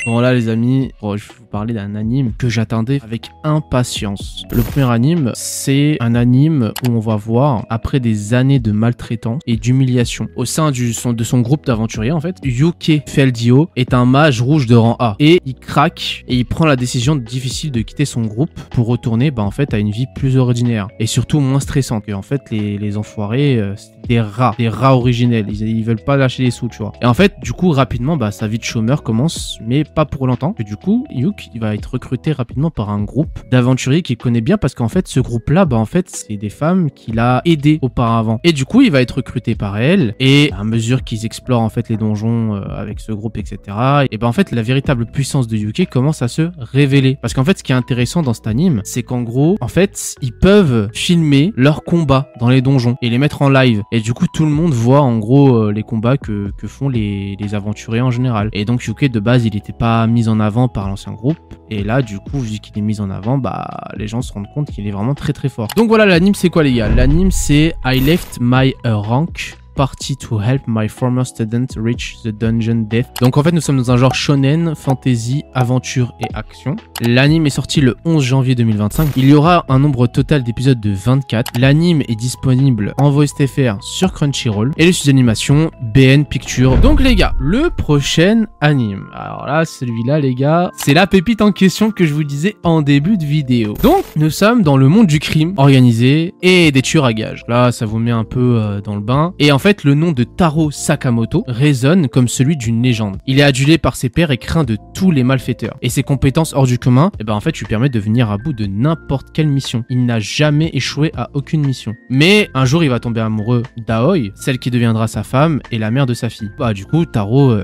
Bon là les amis, je vais vous parler d'un anime que j'attendais avec impatience. Le premier anime, c'est un anime où on va voir, après des années de maltraitance et d'humiliation, au sein de son groupe d'aventuriers en fait, Yuke Feldio est un mage rouge de rang A. Et il craque et il prend la décision difficile de quitter son groupe pour retourner en fait à une vie plus ordinaire. Et surtout moins stressante. Et en fait les enfoirés, c'est des rats originels. Ils veulent pas lâcher les sous, tu vois. Et en fait, du coup, rapidement, sa vie de chômeur commence, mais pas pour longtemps. Et du coup, Yuke, il va être recruté rapidement par un groupe d'aventuriers qu'il connaît bien parce qu'en fait, ce groupe-là, en fait, c'est des femmes qu'il a aidées auparavant. Et du coup, il va être recruté par elles. Et à mesure qu'ils explorent en fait les donjons avec ce groupe, etc. Et en fait, la véritable puissance de Yuke commence à se révéler. Parce qu'en fait, ce qui est intéressant dans cet anime, c'est qu'en gros, en fait, ils peuvent filmer leurs combats dans les donjons et les mettre en live. Et du coup, tout le monde voit en gros les combats que font les aventuriers en général. Et donc Yuke de base il n'était pas mis en avant par l'ancien groupe. Et là du coup vu qu'il est mis en avant, les gens se rendent compte qu'il est vraiment très très fort. Donc voilà, l'anime c'est quoi les gars? L'anime c'est I left my rank party to help my former student reach the dungeon death. Donc en fait nous sommes dans un genre shonen, fantasy, aventure et action. L'anime est sorti le 11 janvier 2025. Il y aura un nombre total d'épisodes de 24. L'anime est disponible en voice TFR sur Crunchyroll et le studio d'animation BN Pictures. Donc les gars, le prochain anime. Alors là, celui-là les gars, c'est la pépite en question que je vous disais en début de vidéo. Donc nous sommes dans le monde du crime organisé et des tueurs à gages. Là, ça vous met un peu dans le bain. Et en fait, le nom de Taro Sakamoto résonne comme celui d'une légende. Il est adulé par ses pairs et craint de tous les malfaiteurs. Et ses compétences hors du commun, en fait, lui permettent de venir à bout de n'importe quelle mission. Il n'a jamais échoué à aucune mission. Mais un jour, il va tomber amoureux d'Aoi, celle qui deviendra sa femme et la mère de sa fille. Du coup, Taro,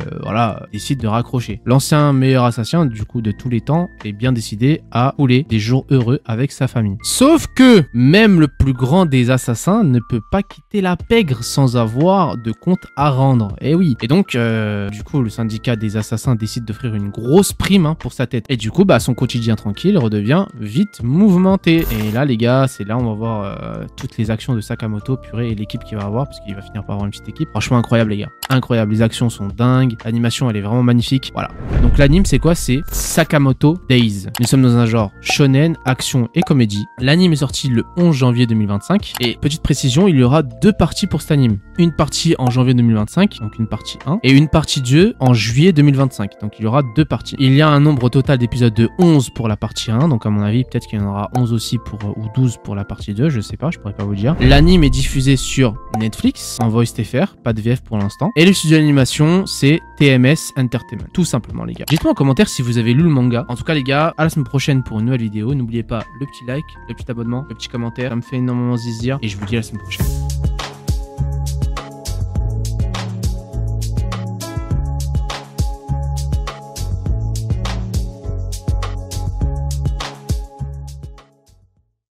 décide de raccrocher. L'ancien meilleur assassin, du coup, de tous les temps, est bien décidé à rouler des jours heureux avec sa famille. Sauf que, même le plus grand des assassins ne peut pas quitter la pègre sans avoir de compte à rendre. Et oui. Et donc, du coup, le syndicat des assassins décide d'offrir une grosse prime pour sa tête. Et du coup, son quotidien tranquille redevient vite mouvementé. Et là, les gars, c'est là où on va voir toutes les actions de Sakamoto, purée, et l'équipe qu'il va avoir, parce qu'il va finir par avoir une petite équipe. Franchement, incroyable, les gars. Incroyable. Les actions sont dingues. L'animation, elle est vraiment magnifique. Voilà. Donc, l'anime, c'est quoi? C'est Sakamoto Days. Nous sommes dans un genre shonen, action et comédie. L'anime est sorti le 11 janvier 2025. Et petite précision, il y aura 2 parties pour cet anime. Une partie en janvier 2025, donc une partie 1, et une partie 2 en juillet 2025. Donc il y aura 2 parties. Il y a un nombre total d'épisodes de 11 pour la partie 1, donc à mon avis, peut-être qu'il y en aura 11 aussi ou 12 pour la partie 2, je sais pas, je pourrais pas vous dire. L'anime est diffusé sur Netflix, en voice TFR, pas de VF pour l'instant. Et le studio d'animation, c'est TMS Entertainment, tout simplement les gars. Dites-moi en commentaire si vous avez lu le manga. En tout cas les gars, à la semaine prochaine pour une nouvelle vidéo. N'oubliez pas le petit like, le petit abonnement, le petit commentaire, ça me fait énormément zizir, et je vous dis à la semaine prochaine.